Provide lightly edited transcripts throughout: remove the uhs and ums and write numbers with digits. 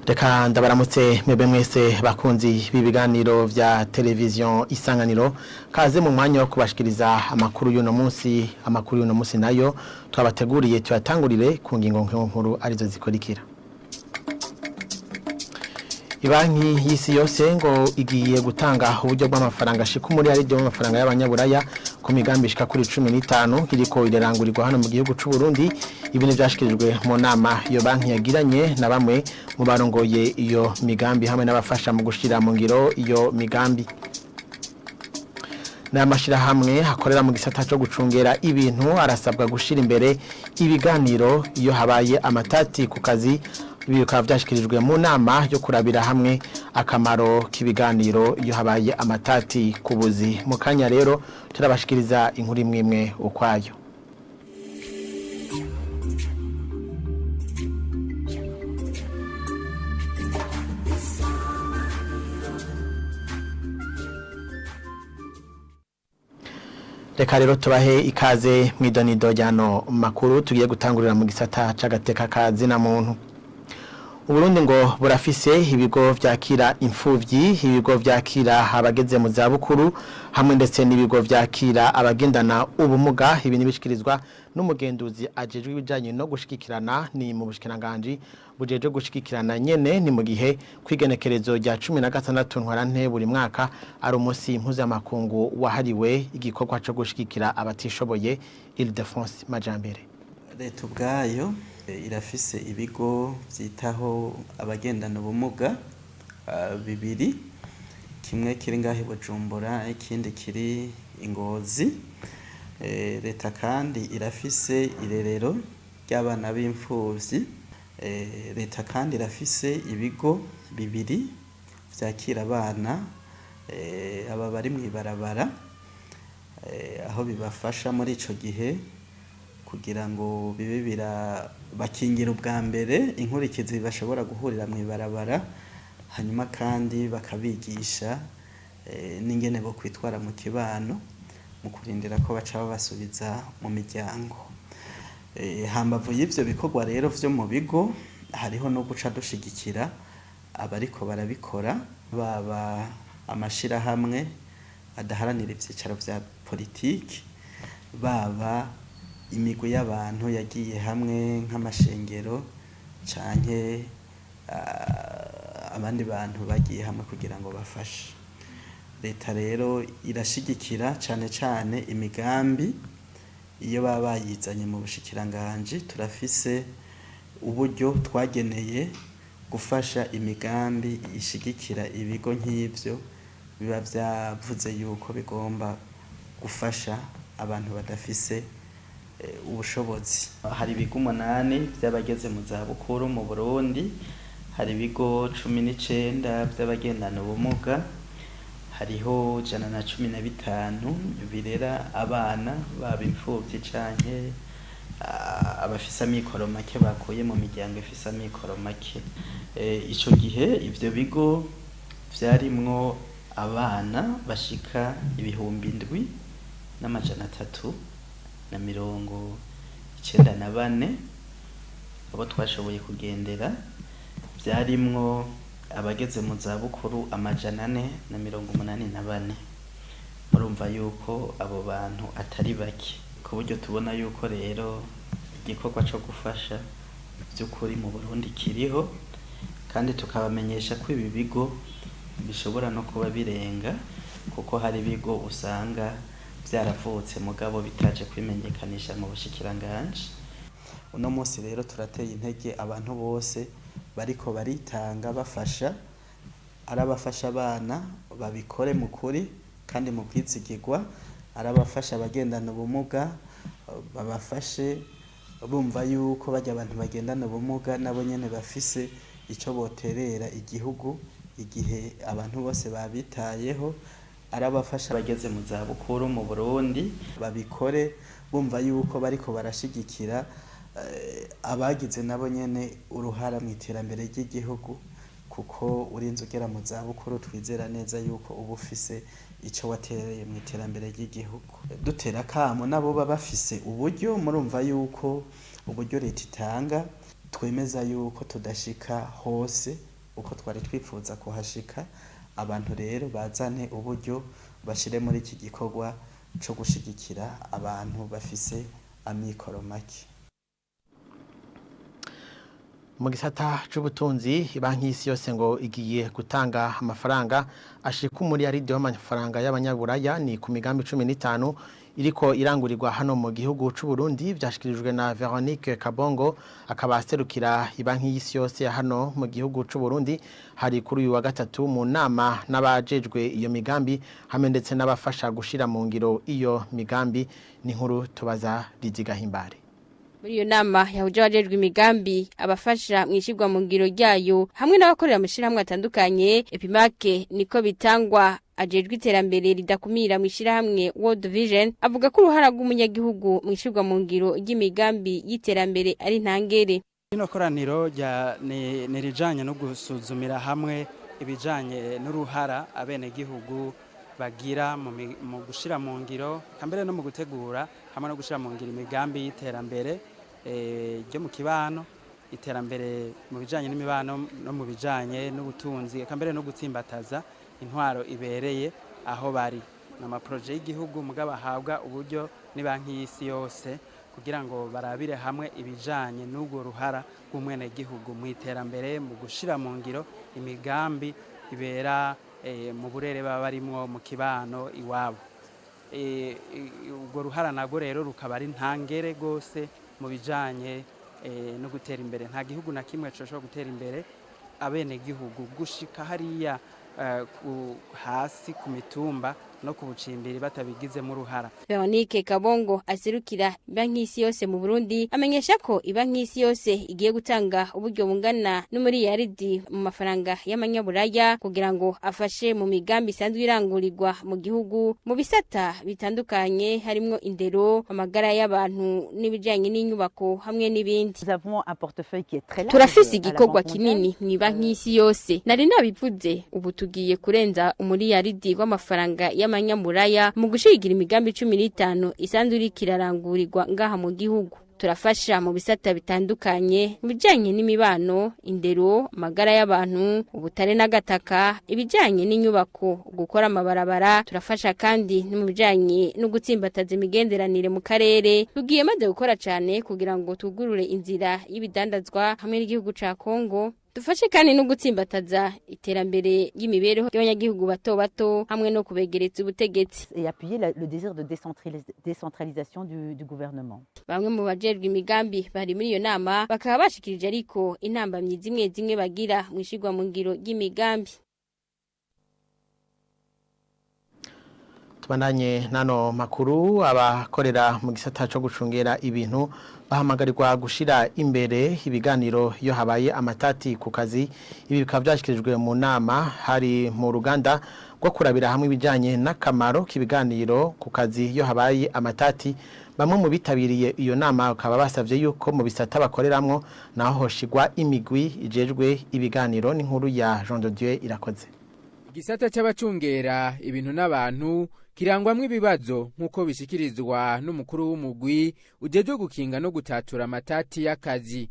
Reka ndabaramutse mwebwe mwese bakunzi b'ibiganiro vya televiziyo Isanganiro kaze mu mwanya wo kubashikiriza amakuru y'uno munsi nayo twabateguriye tuyatangurire ku ngingo nkuru arizo zikurikira. Ibanki y'isi yose ngo igiye gutanga uburyo bw'amafaranga ashika muri ari byo amafaranga y'abanyaburaya ku migambi ishika kuri 15 iriko irerangurirwa hano mu gihugu c'u Burundi. Ibintu byashikirijwe mu nama iyo banki yagiranye na bamwe mu barongoye iyo migambi hamwe n'abafasha mu gushira mu ngiro iyo migambi. N'amashira hamwe hakorera mu gisata cyo gucungera ibintu arasabwa gushira imbere ibiganiro iyo habaye amatati ku kazi. Ibi bikaba byashikirijwe mu nama yo kurabira hamwe akamaro k'ibiganiro iyo habaye amatati ku buzi. Mu kanya rero turabashikiriza inkuru imwe ukwayo. Reka rero tubahe ikaze mwidonido ryano makuru tugiye gutangurira mu gisata c'agateka kazi na muntu. Uburundi ngo burafise ibigo vyakira imfuvyi, ibigo vyakira abageze mu zabukuru hamwe ndetse n'ibigo vyakira abagendana ubumuga. Ibi nibishikirizwa n'umugenduzi ajejwe ibijanye no gushikirana ni mu bushikiranganje bujeje gushikirana nyene ni mu gihe kwigenekerezo rya 16 ntwarante buri mwaka ari umunsi mpuzamakungu wahariwe igikorwa cyo gushikira abatishoboye Ile-de-France Majambere. Leta ubwayo irafise ibigo vyitaho abagendana ubumuga bibiri, kimwe kiri ngahe Bujumbura ikindi kiri Ingozi. Leta kandi irafise irerero ry'abana b'imfuvyi. Leta kandi irafise ibigo bibiri vyakira abana aba bari mwibarabara aho bibafasha muri ico gihe kugira ngo bibe bakingira ubwa mbere inkurikizi bashobora guhurira mwibarabara, hanyuma kandi bakabigisha n'ingene bo kwitwara mu kibano mu kurindira ko baca basubiza mu miryango. Hambavu y'ivyo bikorwa rero vyo mu bigo hariho no guca dushigikira abariko barabikora, baba amashira hamwe adaharanira ivyicaro vya politiki, baba imigwi y'abantu yagiye hamwe nk'amashengero canke abandi bantu bagiye hamwe kugira ngo bafashe. Leta rero irashigikira cane imigambi iyo baba bayizanye mu bushikiranganje. Turafise uburyo twageneye gufasha imigambi ishigikira ibigo nk'ivyo biba vyavuze yuko bigomba gufasha abantu badafise ubushobozi. Hari ibigo 8 by'abageze mu zabukuru mu Burundi, hari ibigo 19 by'abagendana ubumuga, hariho 115 birera abana baba imfuvyi canke abafise amikoro make bakuye mu miryango ifise amikoro make. Ico gihe ivyo bigo vyarimwo abana bashika 7,394 abo twashoboye kugendera. Vyarimwo abageze mu zabukuru 484. Murumva yuko abo bantu atari bake, ku buryo tubona yuko rero igikorwa cyo gufasha by'ukuri mu Burundi kiriho, kandi tukabamenyesha ko ibi bigo bishobora no kuba birenga, kuko hari ibigo usanga vyaravutse mugabo bitaje kwimenyekanisha mu bushikiranganje. Uno munsi rero turateye intege abantu bose bariko baritanga bafasha, arabafasha abana babikore mu kuri kandi mu kwizigirwa, arabafasha abagendana ubumuga babafashe bumva yuko bajya abantu bagendana ubumuga nabo nyene bafise ico boterera igihugu igihe abantu bose babitayeho. Arabafasha bageze mu zabukuru mu Burundi babikore bumva yuko bariko barashigikira abagize nabo nyene uruhara mu iterambere ry'igihugu, kuko urinze ugera mu zabukuru twizera neza yuko uba ufise ico watereye mu iterambere ry'igihugu. Dutera kamo nabo baba bafise uburyo, murumva yuko uburyo leta itanga twemeza yuko tudashika hose uko twari twifuza kuhashika. Abantu rero bazane uburyo bashire muri iki gikorwa cyo gushigikira abantu bafise amikoro make. Mu gisata c'ubutunzi banki y'isi yose ngo igiye gutanga amafaranga ashika muri yaridi y'amafaranga y'abanyaburaya ni ku migambi 15 iriko irangurirwa hano mu gihugu c'u Burundi vyashikirijwe na Veronique Kabongo akaba aserukira ibanki y'isi yose hano mu gihugu c'u Burundi hari kuri uyu wa gatatu mu nama n'abajejwe iyo migambi hamwe ndetse n'abafasha gushira mu ngiro iyo migambi ni nkuru tubaza Rizigahimbare. Muri iyo nama yahuje abajejwe imigambi abafasha mwishirwa mu ngiro ryayo hamwe n'abakorera amashirahamwe atandukanye Epimake niko bitangwa ajejwe iterambere ridakumira mwishirahamwe World Vision avuga ko uruhara rw'umunyagihugu mwishirwa mu ngiro ry'imigambi y'iterambere ari ntangere. Ino koraniro nirijanye no gusuzumira hamwe ibijanye n'uruhara abenegihugu bagira mu gushira mu ngiro kambere no mu gutegura hamwe no gushira mu ngiro imigambi y'iterambere ryo mu kibano, iterambere mu bijanye n'imibano no mu bijanye n'ubutunzi kambere no gutsimbataza intwaro ibereye aho bari nama projet y'igihugu mugaba habwa uburyo ni banki y'isi yose kugira ngo barabire hamwe ibijanye n'ubwo ruhara rw'umwene gihugu mu iterambere mu gushira mu ngiro imigambi ibera mu burere baba barimwo mu kibano iwabo. Ubwo ruhara nago rero rukaba ari ntangere gose mu bijanye no gutera imbere. Nta gihugu na kimwe coshobora gutera imbere abene gihugu gushika hariya hasi ku mitumba no ku bucimbiri batabigizemo uruhara. Veronique Kabongo aserukira banki y'isi yose mu Burundi amenyesha ko ibanki y'isi yose igiye gutanga uburyo bungana n'umuri yaridi mu mafaranga y'amanyaburaya kugira ngo afashe mu migambi isanzwe irangurirwa mu gihugu mu bisata bitandukanye harimo indero amagara y'abantu n'ibijanye n'inyubako hamwe n'ibindi. Turafise igikorwa kinini mu banki y'isi yose nari nabivuze ubu tugiye kurenza umuri yaridi w'amafaranga y'amanyamuraya mu gushigira imigambi 15 isanzwe iri kirarangurirwa ngaha mu gihugu. Turafasha mu bisata bitandukanye bijanye n'imibano, indero, magara y'abantu, ubutare n'agataka, ibijanye n'inyubako, gukora amabarabara. Turafasha kandi no mu bijanye no gutsimbataza imigenderanire mu karere. Tugiye maze gukora cyane kugira ngo tugurure inzira y'ibidandazwa hamwe n'igihugu ca Kongo. Dufashe kandi no gutsimbataza iterambere y'imibereho y'abanyagihugu bato bato hamwe no kubegereza ubutegetsi et appuyer le désir de décentralisation du gouvernement. Bamwe mu bajerwe imigambi bari muri iyo nama bakaba bashikirije ariko intambamyi zimwe bagira mwishirwa mu ngiro y'imigambi. Tubandanye nano makuru abakorera mu gisata cyo gucungera ibintu bahamagarirwa gushira imbere ibiganiro iyo habaye amatati ku kazi. Ibi bikaba byashikirijwe mu nama hari mu ruganda rwo kurabira hamwe ibijanye n'akamaro k'ibiganiro ku kazi iyo habaye amatati. Bamwe mu bitabiriye iyo nama bakaba basavye yuko mu bisata bakoreramwo naho hoshigwa imigwi ijejwe ibiganiro n'inkuru ya Jean de Dieu irakoze. Igisata c'abacungera ibintu n'abantu kirangwamwe ibibazo nkuko bishikirizwa n'umukuru w'umugwi ujeje gukinga no gutatura amatati y'akazi.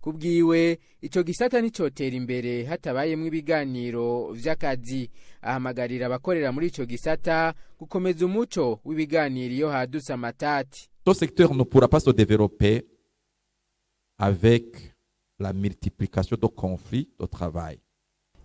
Kubwiwe ico gisata nicotera imbere hatabayemwe ibiganiro vy'akazi. Ahamagarira abakorera muri ico gisata gukomeza umuco w'ibiganiro iyo hadutse amatati. Ce secteur ne pourra pas se développer avec la multiplication de conflits de travail.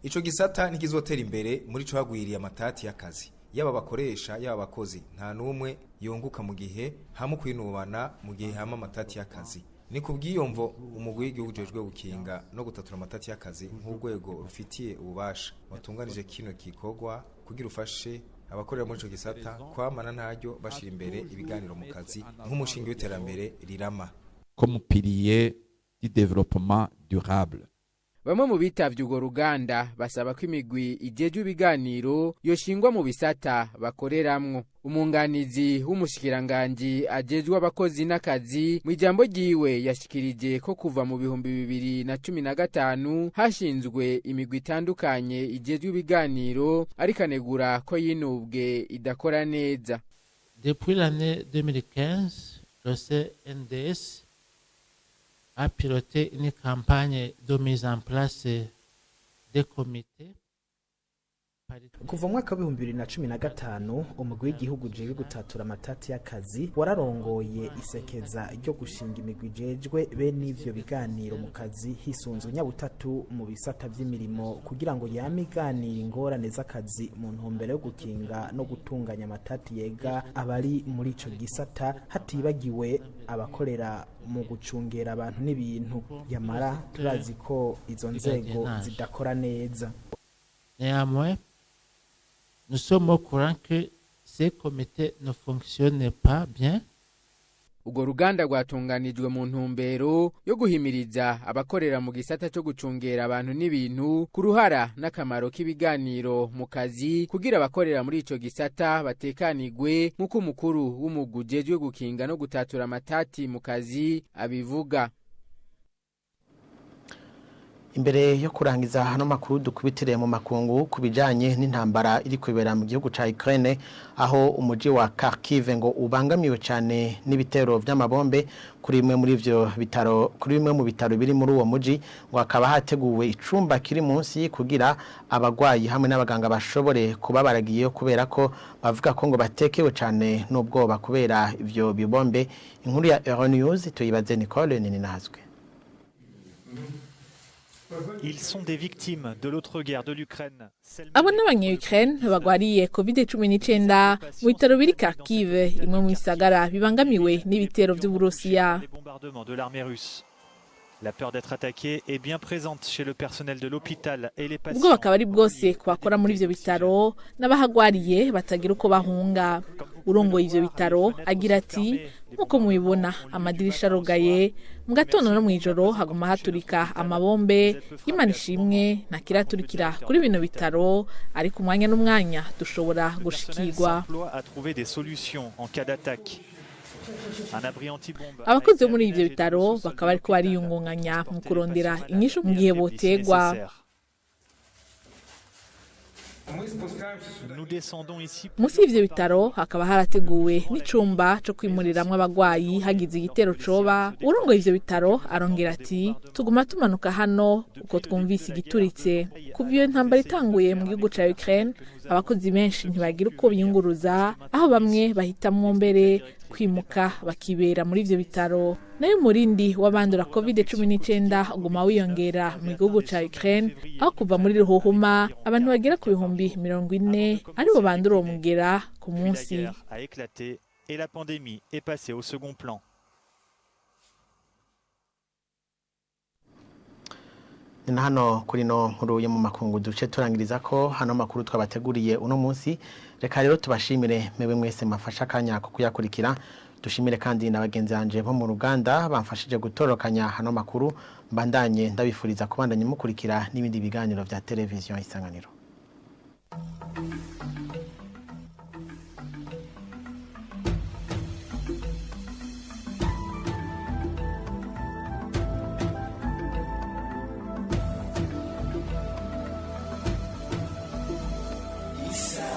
Ico gisata ntikizotera imbere muri co hagwiriye amatati y'akazi. Yaba bakoresha yaba abakozi nta numwe yunguka mu gihe hamwe kwinubana mu gihe hama amatati y'akazi. Ni kubwiyomvo umugwi w'igihugu ujejwe gukinga no gutatura amatati y'akazi nk'urwego rufitiye ububasha watunganije kino gikorwa kugira ufashe abakorera muri ico gisata kwamana ntaryo bashira imbere ibiganiro mu kazi nk'umushinga w'iterambere rirama comme pilier du développement durable. Bamwe mu bitavye urwo ruganda basaba ko imigwi ijeje ibiganiro yoshingwa mu bisata bakoreramwo. Umunganizi w'umushikiranganje ajejwe abakozi n'akazi mu ijambo ryiwe yashikirije ko kuva mu 2015 hashinzwe imigwi itandukanye ijejwe ibiganiro ariko anegura ko yinubwe idakora neza. Depuis l'année 2015, le CNDS a piloté une campagne de mise en place des comités. Kuva mu mwaka wa 2015 umugwi w'igihugu jeje gutatura amatati y'akazi wararongoye isekeza ryo gushinga imigwi jejwe bene ivyo biganiro mu kazi hisunzwe nyabutatu mu bisata vy'imirimo kugira ngo yamiganire ingorane z'akazi mu ntumbero yo gukinga no gutunganya amatati yega abari muri ico gisata hatibagiwe abakorera mu gucungera abantu n'ibintu yamara turazi ko izo nzego zidakora neza. Néanmoins, nous sommes au courant que ces comités ne fonctionnent pas bien. Urwo ruganda rwatunganijwe mu ntumbero yo guhimiriza abakorera mu gisata cyo gucungera abantu n'ibintu ku ruhara n'akamaro k'ibiganiro mu kazi kugira abakorera muri ico gisata batekanigwe nk'uko umukuru w'umugwi ujejwe gukinga no gutatura amatati mu kazi abivuga. Imbere yo kurangiza hano makuru dukubitire mu makungu kubijanye n'intambara iri kwibera mu gihugu ca Ukraine aho umuji wa Kharkiv ngo ubangamiwe cyane n'ibitero by'amabombe kuri imwe muri ivyo bitaro kuri imwe mu bitaro biri muri uwo muji ngo akaba hateguwe icumba kiri munsi kugira abagwayi hamwe n'abaganga bashobore kuba baragiye kubera ko bavuga ko ngo batekewe cyane n'ubwoba kubera ivyo bibombe. Inkuru ya Euronews tuyibaze Nicole Ninazwe. Ils sont des victimes de l'autre guerre de l'Ukraine. Abo n'abanya-Ukraine bagwariye COVID-19 mu bitaro biri Kharkiv imwe mu bisagara bibangamiwe n'ibitero by'Uburusiya. Les bombardements de l'armée russe. La peur d'être attaqué est bien présente chez le personnel de l'hôpital et les patients. Ubwo bakaba ari bwose kubakora muri ivyo bitaro n'abahagwariye batagira uko bahunga. Urongoye ivyo bitaro agira ati nkuko mubibona amadirisha arogaye mu gatondo no mwijoro haguma haturika amabombe y'Imana ishimwe ntakiraturikira kuri bino bitaro ariko umwanya n'umwanya dushobora gushikirwa. Abakozi bo muri ivyo bitaro bakaba ariko bariyungunganya mu kurondera inyishu mu gihe botegwa. Musi y'ivyo bitaro hakaba harateguwe n'icumba co kwimuriramwo abagwayi hagize igitero coba. Urongoye ivyo bitaro arongera ati tuguma tumanuka hano uko twumvise igituritse. Kuva iyo ntambara itanguye mu gihugu ca Ukraine abakozi benshi ntibagira uko biyunguruza aho bamwe bahitamwo mbere kwimuka bakibera muri ivyo bitaro. Nayo umurindi w'abandura COVID-19 uguma wiyongera mu gihugu ca Ukraine aho kuva muri Ruhuhuma abantu bagera ku 40,000 aribo bandura uwo mugera ku munsi. Et la pandémie est passée au second plan. Nina hano kuri no nkuru yo mu makungu duce turangiriza ko hano makuru twabateguriye uno munsi. Reka rero tubashimire mebe mwese mafasha kanya ko kuyakurikira. Dushimire kandi n'abagenzi banje bo mu ruganda bamfashije gutorokanya hano makuru. Mbandanye ndabifuriza kubandanya mukurikira n'ibindi biganiro vya televiziyo Isanganiro. Isa